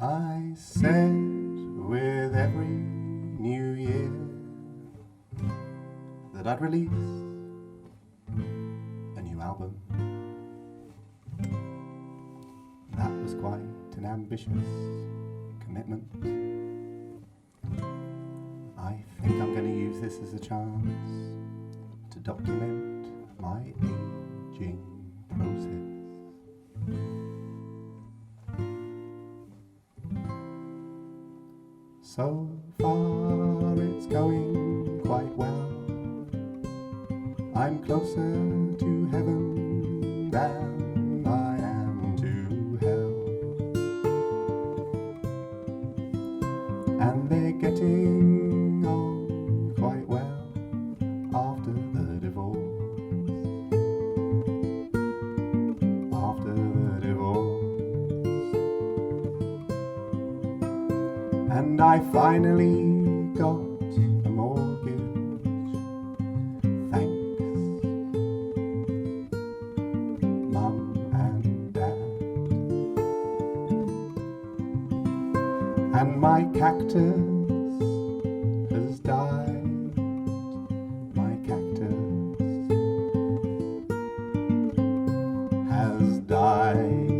I said with every new year that I'd release a new album. That was quite an ambitious commitment. I think I'm going to use this as a chance to document my aging process. So far it's going quite well. I'm closer to heaven than I am to hell. And they're getting on quite well after the divorce. After the divorce. And I finally got a mortgage, thanks, Mum and Dad. And my cactus has died, my cactus has died.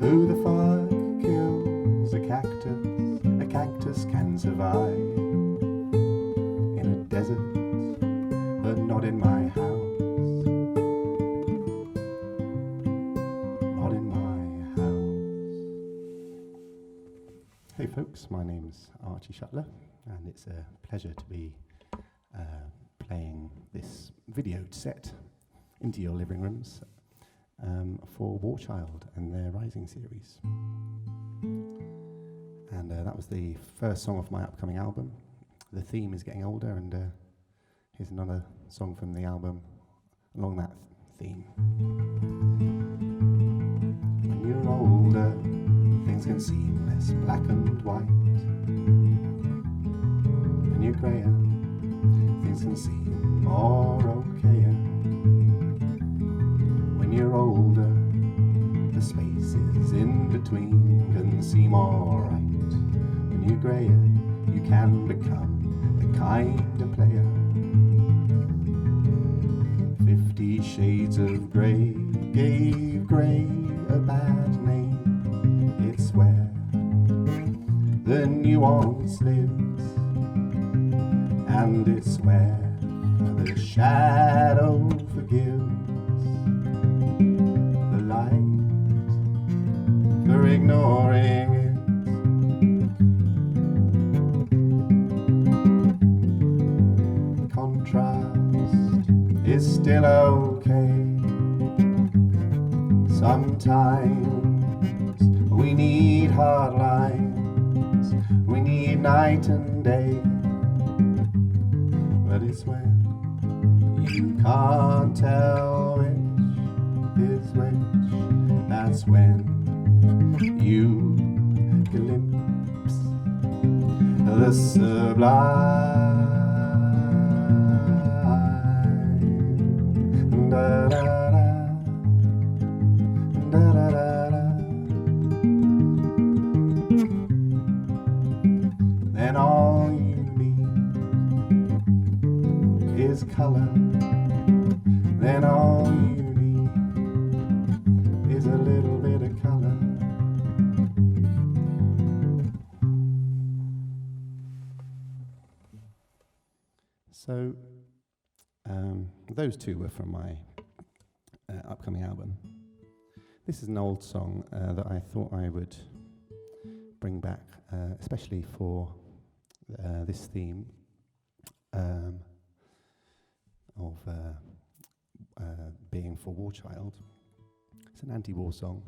Who the fuck kills a cactus? A cactus can survive in a desert, but not in my house. Not in my house. Hey folks, my name's Archie Shuttler, and it's a pleasure to be playing this video set into your living rooms for Warchild and their Rising series. And that was the first song off my upcoming album. The theme is getting older, and here's another song from the album along that theme. When you're older, things can seem less black and white. When you're greyer, things can seem more okayer. When you're older, the spaces in between can seem alright. When you're greyer, you can become the kind of player. 50 Shades of Grey gave grey a bad name. It's where the nuance lives, and it's where the shadow forgives the light for ignoring it. Contrast is still okay. Sometimes we need hard lines, we need night and day. But it's when you can't tell which is which, that's when you glimpse the sublime. Da, da, da, da, da, da, da. Then all you need is color. Then all you need is a little bit of color. So those two were from my upcoming album. This is an old song that I thought I would bring back, especially for this theme of being for Warchild. It's an anti-war song.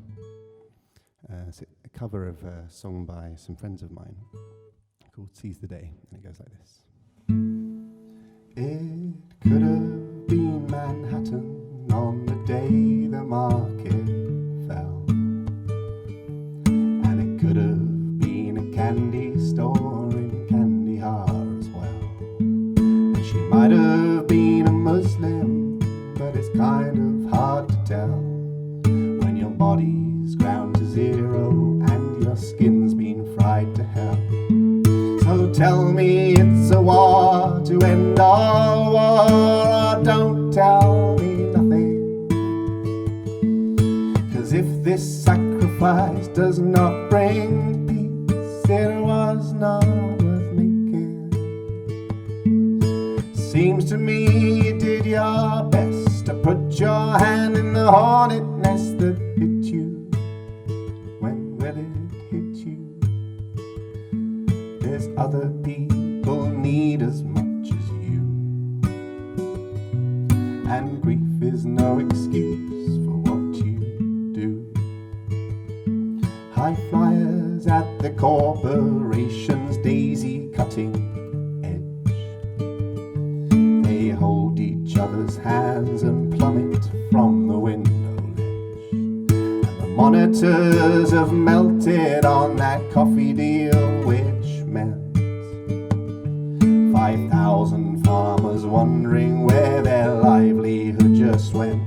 It's a cover of a song by some friends of mine called Seize the Day, and it goes like this. It could have been Manhattan on the day the market fell, and it could have been a candy store in Kandahar as well. And she might have been a Muslim, but it's kind of hard to tell when you're body's ground to zero and your skin's been fried to hell. So tell me it's a war to end all war, or don't tell me nothing. 'Cause if this sacrifice does not bring peace, it was not worth making. Seems to me you did your best to put your hand in the hornet nest that bit you. When will it hit you? There's other people need as much as you, and grief is no excuse for what you do. High flyers at the corporation's daisy-cutting edge, they hold each other's hands and plummet from the window ledge. And the monitors have melted on that coffee deal, which meant 5,000 farmers wondering where their livelihood just went.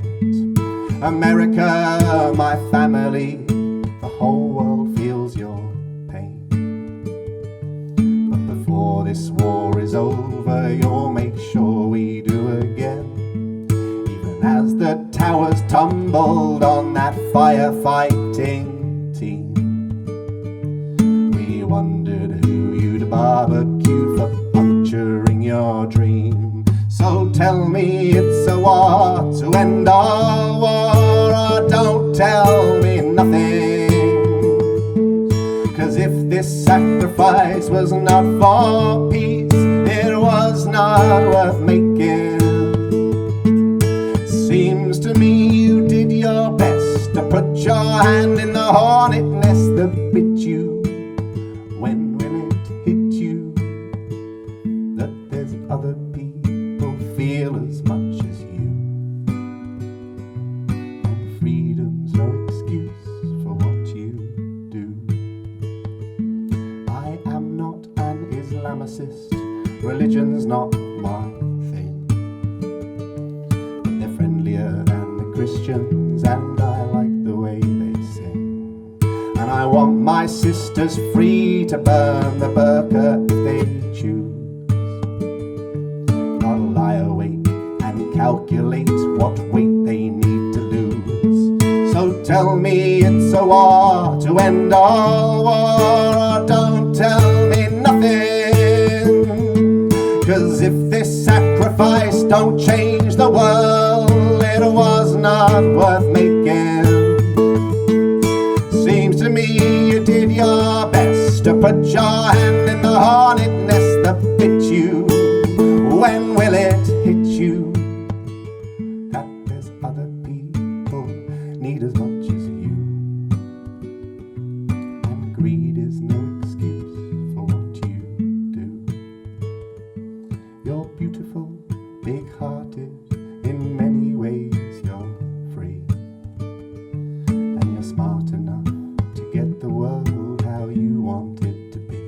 America, my family, the whole world feels your pain. But before this war is over, you'll make sure we do again. Even as the towers tumbled on that firefighting team, we wondered who you'd barbecue for puncturing your dream. So tell me it's a war to end all war, or don't tell me nothing. 'Cause if this sacrifice was not for peace, it was not worth making. Seems to me you did your best to put your hand in the hornet nest that bit you. When will it hit you that there's other people feel as much as you, and freedom's no excuse for what you do? I am not an Islamicist, religion's not my thing, but they're friendlier than the Christians and I like the way they sing. And I want my sisters free to burn the burqa if they choose, not lie awake and calculate what weight they need to lose. So tell me it's a war to end all war, or don't tell me nothing. 'Cause if this sacrifice don't change the world, it was not worth making. Seems to me you did your best to put your hand in the hornet nest that bit you. When will it hit you that there's other people need as much as you, and greed is no excuse for what you do? You're beautiful, big-hearted, in many ways you're free, and you're smart enough to get the world how you want it to be.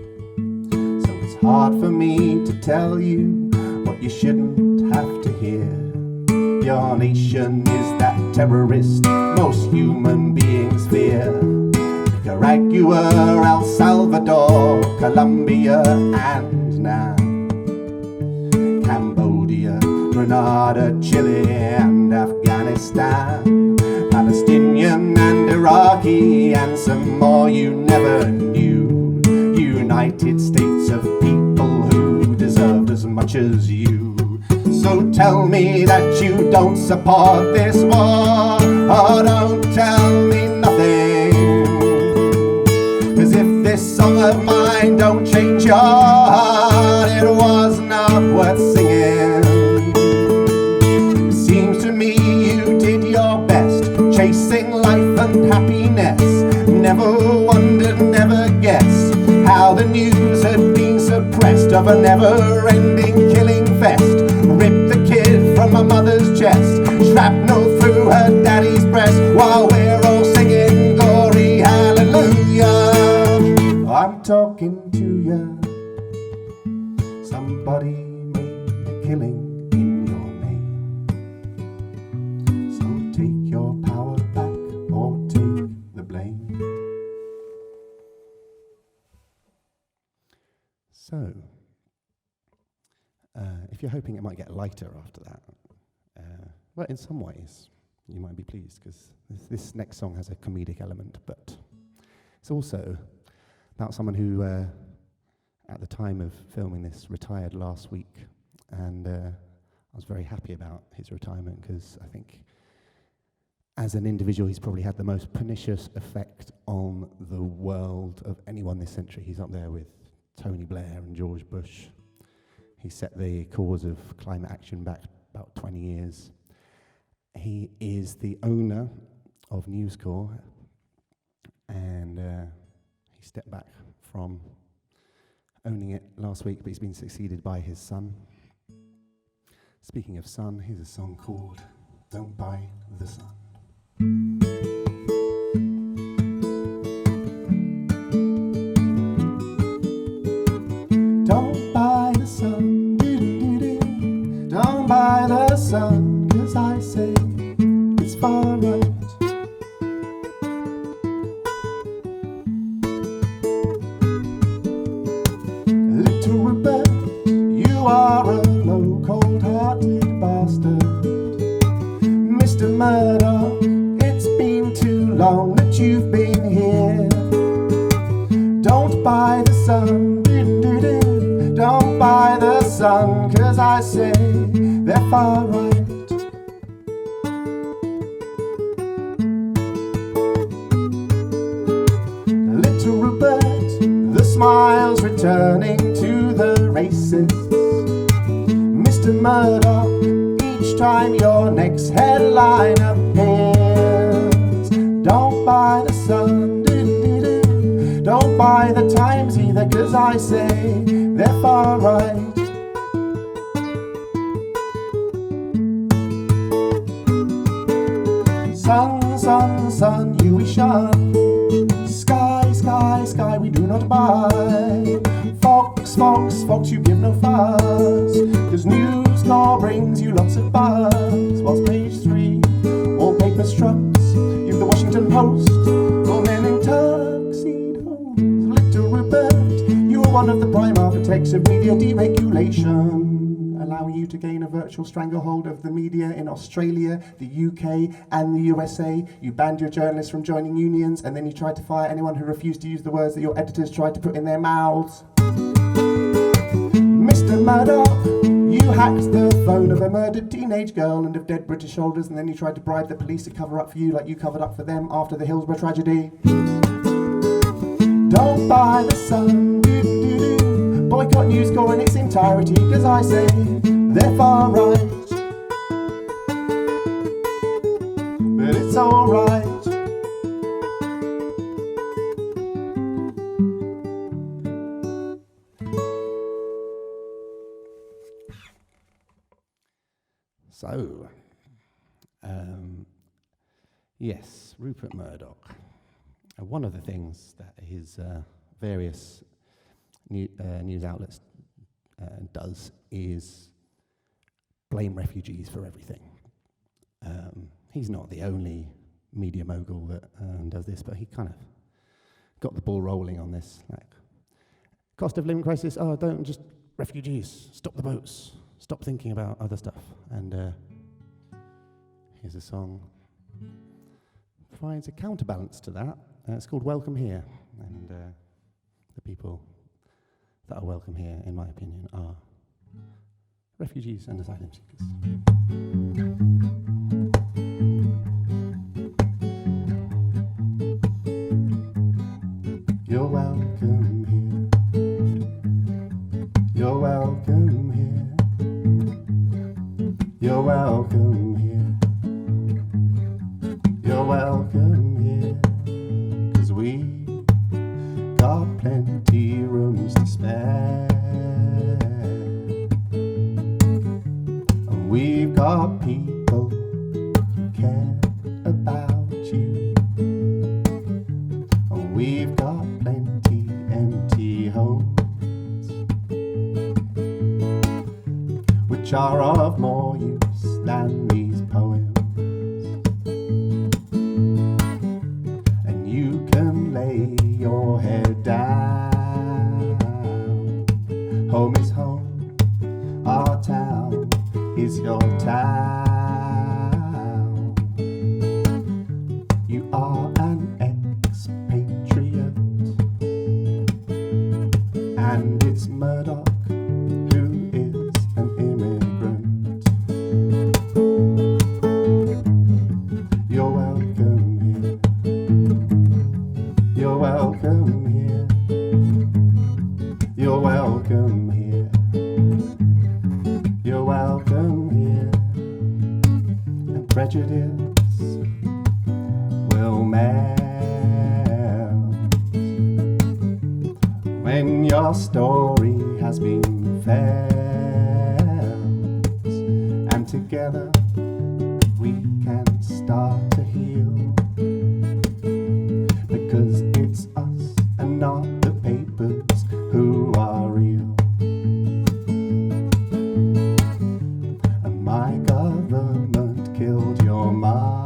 So it's hard for me to tell you what you shouldn't have to hear. Your nation is that terrorist most human beings fear. Nicaragua, El Salvador, Colombia, and now Cambodia, Grenada, Chile, and Afghanistan, Palestinian and Iraqi, and some more you never knew. United States of people who deserved as much as you. So tell me that you don't support this war, or don't tell me nothing. 'Cause if this song of mine don't change your heart, it was not worth singing. Seems to me you did your best, chasing life and happiness. Never wondered, never guessed how the news had been suppressed of a never-ending killing fest. Ripped the kid from a mother's chest, shrapnel through her daddy's breast, while we're all singing glory, hallelujah. I'm talking to ya. Somebody made a killing in your name. So take your power back, or take if you're hoping it might get lighter after that, well, in some ways, you might be pleased, because this next song has a comedic element, but it's also about someone who, at the time of filming this, retired last week, and I was very happy about his retirement, because I think as an individual, he's probably had the most pernicious effect on the world of anyone this century. He's up there with Tony Blair and George Bush. He set the cause of climate action back about 20 years. He is the owner of News Corp, and he stepped back from owning it last week, but he's been succeeded by his son. Speaking of son, here's a song called Don't Buy the Sun. Don't buy the sun, doo-doo-doo-doo. Don't buy the sun, 'cause I say it's far right. Little Rupert, you are a low, cold-hearted bastard. Mr. Murdoch, it's been too long that you've been here. Don't buy the sun, doo-doo-doo. Don't buy the sun, 'cause I say they're far right. Little Rupert, the smile's returning to the races. Mr. Murdoch, each time your next headline appears. Don't buy the sun, doo-doo-doo. Don't buy the Times either, 'cause I say they're far right. Sun, sun, sun, you we shun. Sky, sky, sky, we do not buy. Fox, fox, fox, you give no fuss, 'cause News Corp brings you lots of buzz. Whilst page 3, all papers trucks, you've the Washington Post, all men in tuxedos. Little Rupert, you are one of the prime architects of media deregulation, allowing you to gain a virtual stranglehold of the media in Australia, the UK and the USA. You banned your journalists from joining unions, and then you tried to fire anyone who refused to use the words that your editors tried to put in their mouths. Mr. Murdoch, you hacked the phone of a murdered teenage girl and of dead British soldiers, and then you tried to bribe the police to cover up for you like you covered up for them after the Hillsborough tragedy. Don't buy the sun, doo-doo-doo. Boycott News Corp in its entirety, 'cause I say they're far right. But it's alright. So, yes, Rupert Murdoch. One of the things that his various news outlets does is blame refugees for everything. He's not the only media mogul that does this, but he kind of got the ball rolling on this. Like, cost of living crisis, oh, don't just refugees, stop the boats. Stop thinking about other stuff. And here's a song provides a counterbalance to that. It's called Welcome Here. And the people that are welcome here, in my opinion, are refugees and asylum seekers. You're welcome here. You're welcome here. You're welcome here. You're welcome here. 'Cause we got plenty rooms to spare. And we've got people who care about you. And we've got plenty empty homes, which are of more use than these poems. And you can lay your head down. Home is home, our town story has been felt, and together we can start to heal, because it's us and not the papers who are real. And my government killed your mother.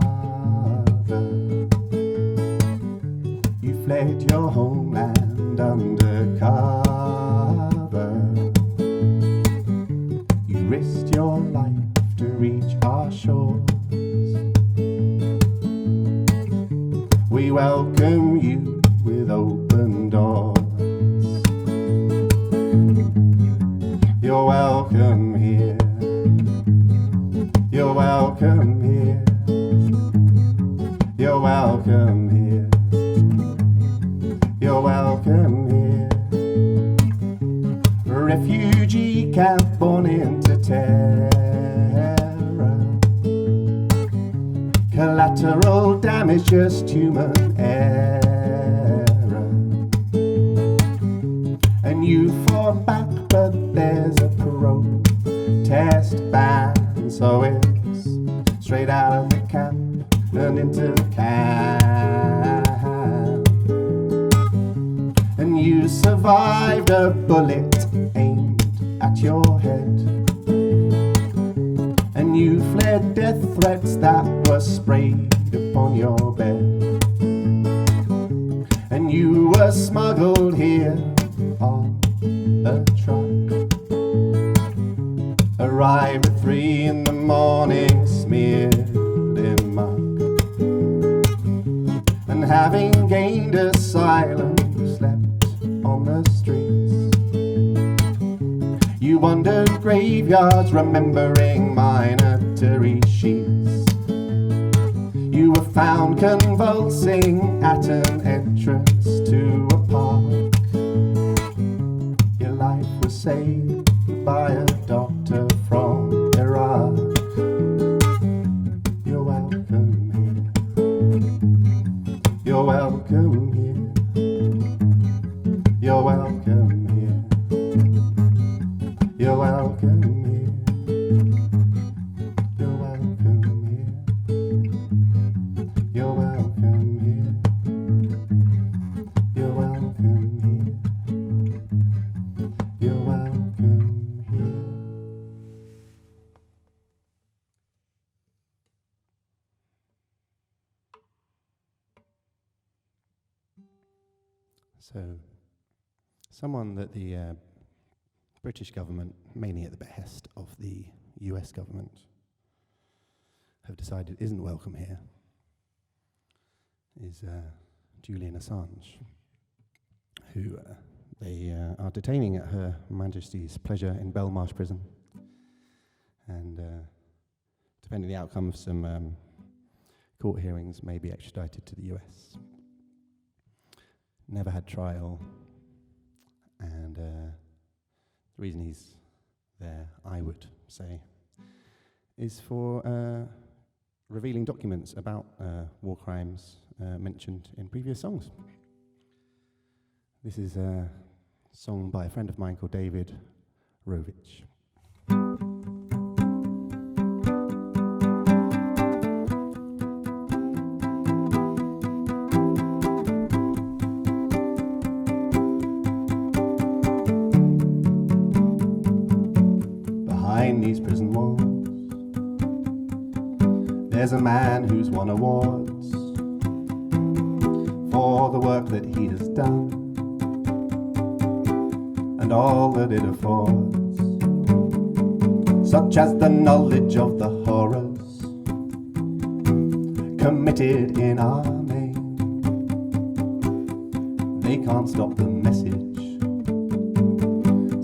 You fled your homeland under cover. You risked your life to reach our shores. We welcome you with open doors. You're welcome here. You're welcome here. You're welcome here. You're welcome here. Refugee camp born into terror. Collateral damage, just human error. And you fought back, but there's a protest ban, so it's straight out of the camp and into the camp. And you survived a bullet aimed at your head. And you fled death threats that were sprayed upon your bed. And you were smuggled here on a truck. Arrived at 3 in the morning, smeared in muck. And having gained asylum, you slept on the streets. You wandered graveyards, remembering minatory sheets. You were found convulsing at an entrance to a park. Your life was saved by a doctor from Iraq. You're welcome here. You're welcome here. You're welcome here. You're welcome here. You're welcome here. You're welcome here. You're welcome here. You're welcome here. So, someone that the British government, mainly at the behest of the US government, have decided isn't welcome here is Julian Assange, who they are detaining at Her Majesty's pleasure in Belmarsh Prison, and depending on the outcome of some court hearings, may be extradited to the US. Never had trial, and the reason he's there, I would say, is for revealing documents about war crimes mentioned in previous songs. This is a song by a friend of mine called David Rovich. Behind these prison walls, there's a man who's won awards for the work that he has done and all that it affords, such as the knowledge of the horrors committed in our name. They can't stop the message,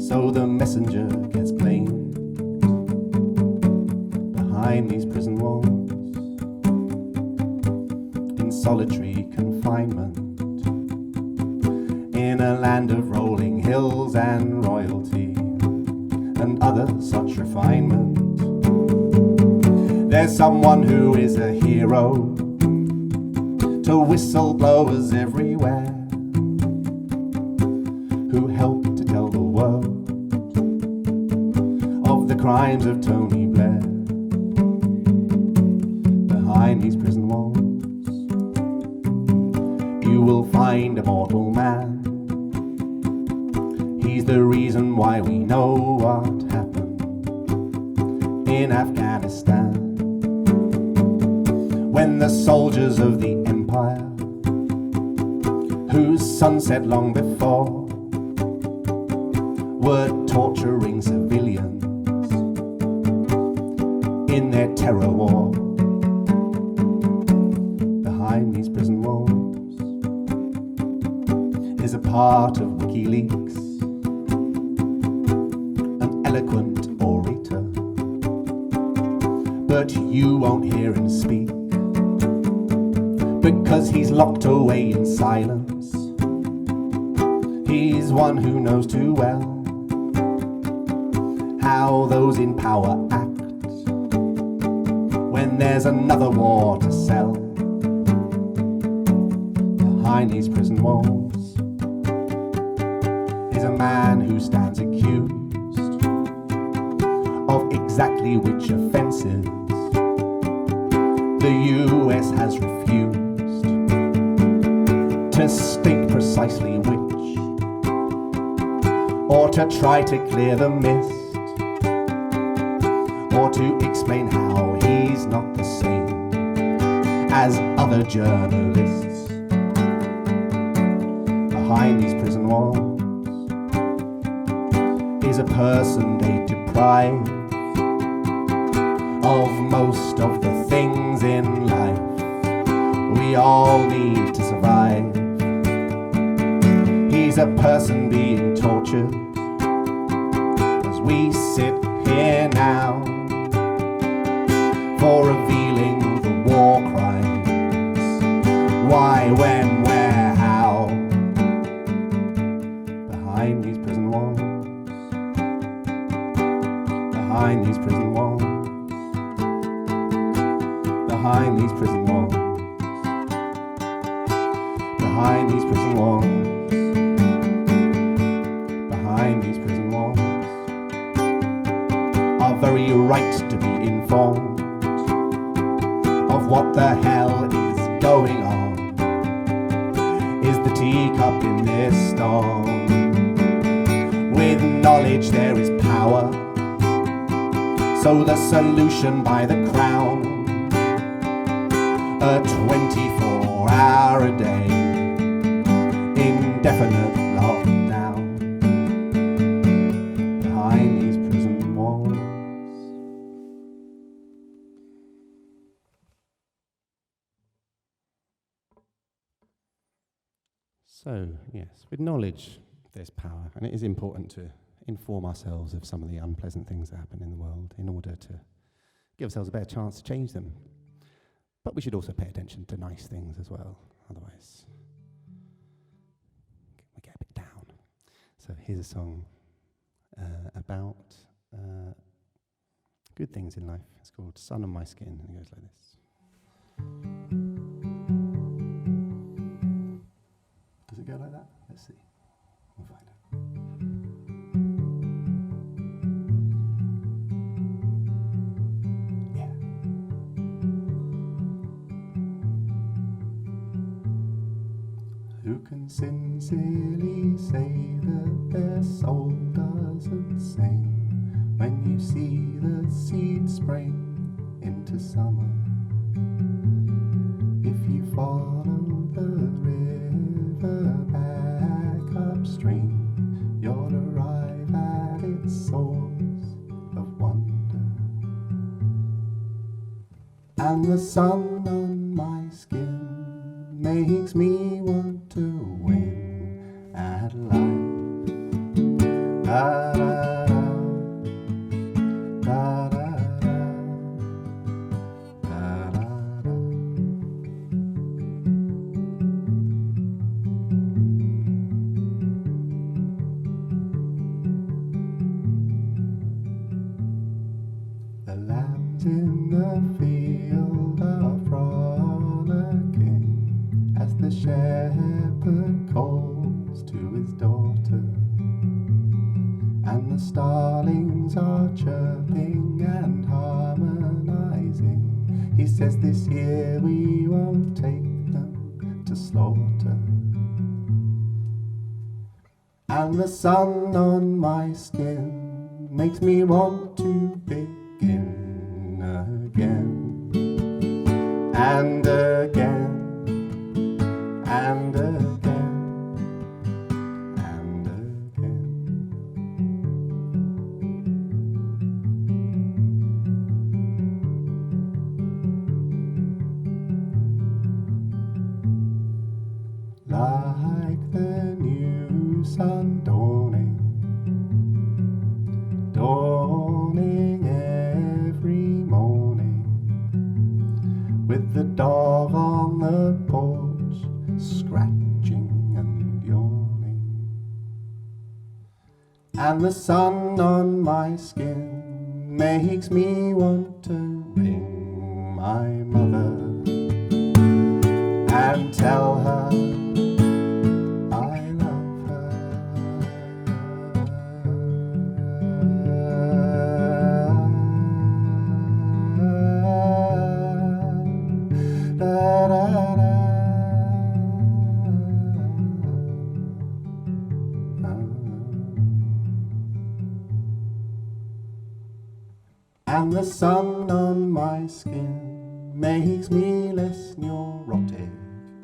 so the messenger gets blamed. Behind these prison walls, in solitary confinement, in a land of rolling hills and royalty and other such refinement, there's someone who is a hero to whistleblowers everywhere, who help to tell crimes of Tony Blair. Behind these prison walls, you will find a mortal man. He's the reason why we know what happened in Afghanistan, when the soldiers of the empire, whose sun set long before, were torturing civilians in their terror war. Behind these prison walls is a part of WikiLeaks, an eloquent orator, but you won't hear him speak, because he's locked away in silence. He's one who knows too well how those in power act when there's another war to sell. Behind these prison walls is a man who stands accused of exactly which offences the US has refused to state precisely which, or to try to clear the mist, or to explain how he's not the same as other journalists. Behind these prison walls is a person they deprive of most of the things in life we all need to survive. He's a person being tortured as we sit here now, for revealing the war crimes. Why, when, where, how? Behind these prison walls, behind these prison walls, behind these prison walls, behind these prison walls, behind these prison walls, our very right to be informed of what the hell is going on, is the teacup in this storm. With knowledge there is power, so the solution by the crown, a 24-hour-a-day indefinite lockdown. Behind these prison walls. So, yes, with knowledge there's power, and it is important to inform ourselves of some of the unpleasant things that happen in the world in order to give ourselves a better chance to change them. But we should also pay attention to nice things as well, otherwise we get a bit down. So here's a song about good things in life. It's called Sun on My Skin, and it goes like this. Does it go like that? Let's see. We'll find out. Yeah. Who can sincerely say that their soul doesn't sing when you see the seed spring into summer? If you follow the river back upstream, you'll arrive at its source of wonder. And the sun on my skin makes me want to win at life. Da, da, da, da, da, da, da, da. The lambs in the field are frolicking as the shepherd calls to his daughter, and the starlings are chirping and harmonizing. He says this year we won't take them to slaughter. And the sun on my skin makes me want to begin again and again and again and again. Like the new sun dawning, dawning every morning, with the dog on the porch scratching and yawning, and the sun on my skin makes me want to ring my mother and tell her I love her. Da, da, da. And the sun on my skin makes me less neurotic.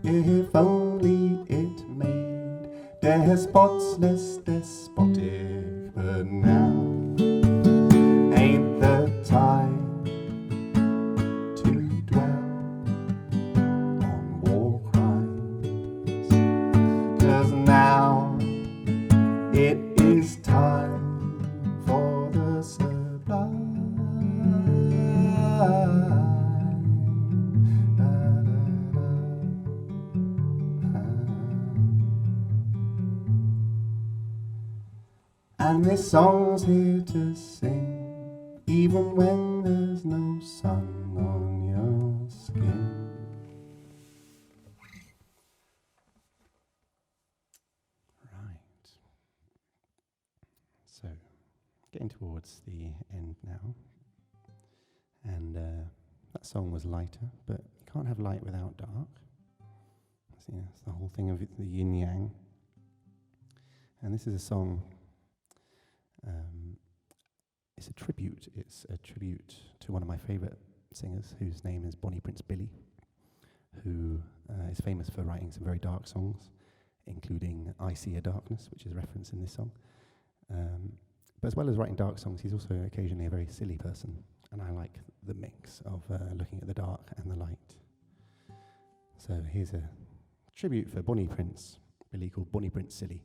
If only it made despots less despotic. But now ain't the time to dwell on war crimes, 'cause now it is time for the sublime. And this song's here to sing, even when there's no sun on your skin. Right. So, getting towards the end now. And that song was lighter, but you can't have light without dark. See, that's the whole thing of the yin yang. And this is a song. It's a tribute. It's a tribute to one of my favourite singers, whose name is Bonnie Prince Billy, who is famous for writing some very dark songs, including I See a Darkness, which is referenced in this song. But as well as writing dark songs, he's also occasionally a very silly person, and I like the mix of looking at the dark and the light. So here's a tribute for Bonnie Prince Billy called Bonnie Prince Silly.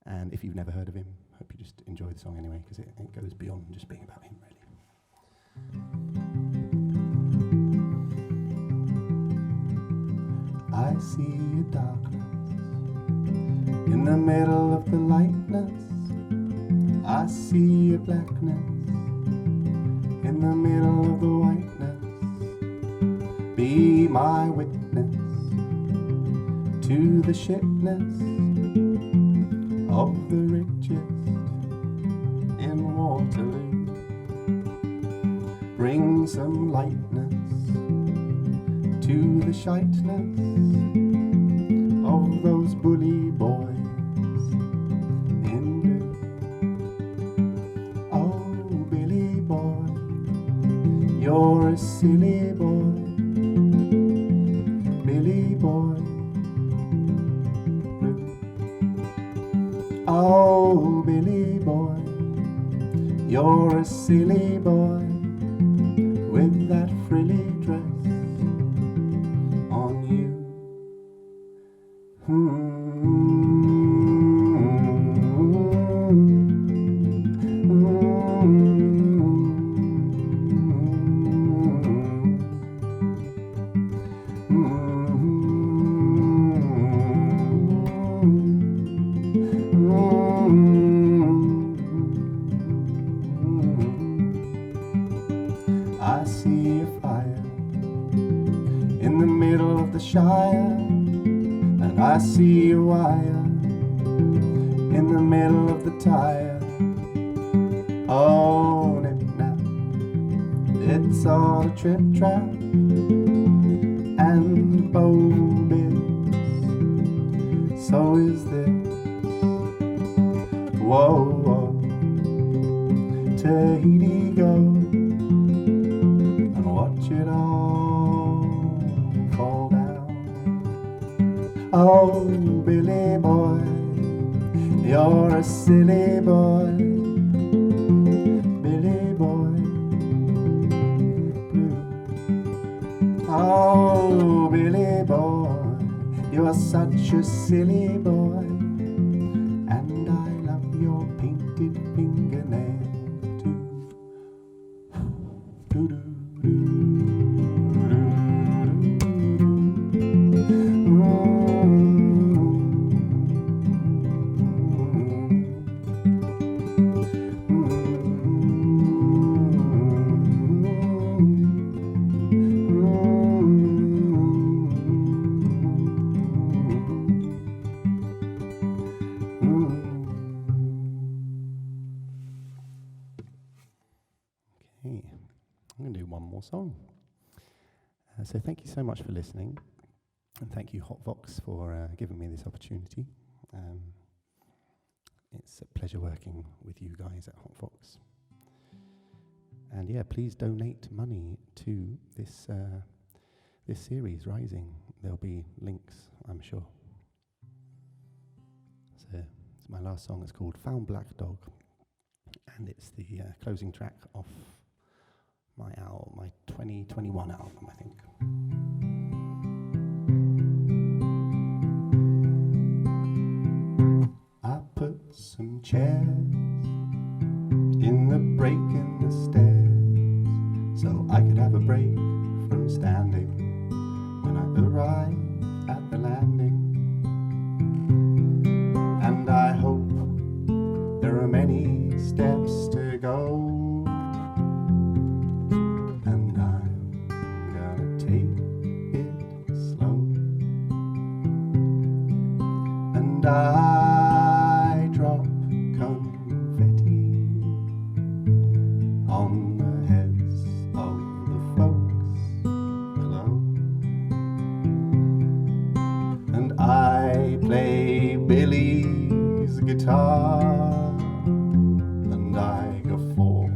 And if you've never heard of him, hope you just enjoy the song anyway, because it goes beyond just being about him, really. I see a darkness in the middle of the lightness. I see a blackness in the middle of the whiteness. Be my witness to the shitness of the richest in Waterloo. Bring some lightness to the shiteness of those bully boys in blue. Oh, Billy boy, you're a silly boy. Billy boy blue. Oh, Billy boy, you're a silly boy with that frilly dress on you. I see a fire in the middle of the Shire, and I see a wire in the middle of the tire. own it now. It's all a trip trap and bogus. So is this. Whoa, whoa. Tahiti go and watch it all fall down. Oh, Billy boy, you're a silly boy. Billy boy blue. Oh, Billy boy, you're such a silly boy. And I love your painted fingernails too. Okay, I'm going to do one more song. So thank you so much for listening, and thank you Hotvox for giving me this opportunity. It's a pleasure working with you guys at Hotvox. And yeah, please donate money to this this series, Rising. There'll be links, I'm sure. So it's my last song. It's called Found Black Dog, and it's the closing track off my 2021 album, I think. I put some chairs in the break in the stairs so I could have a break from standing when I arrived at the landing. And I hope there are many steps to go. And I drop confetti on the heads of the folks below. And I play Billy's guitar, and I guffaw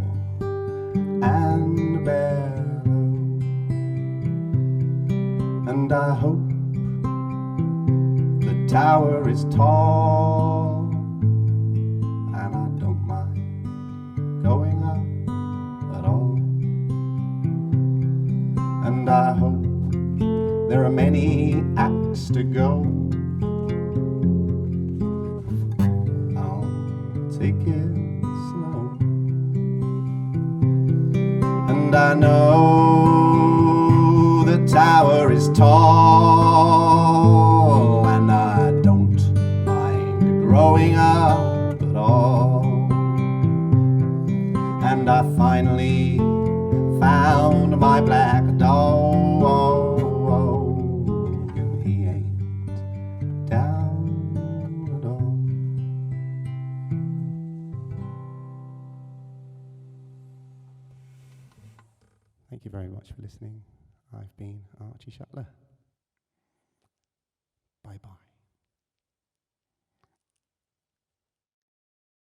and bellow. And I hope tower is tall, and I don't mind going up at all. And I hope there are many acts to go. I'll take it slow. And I know the tower is tall, and I don't mind growing up at all. And I finally found my black dog, and he ain't down at all. Thank you very much for listening. I've been Archie Shuttler. Bye-bye.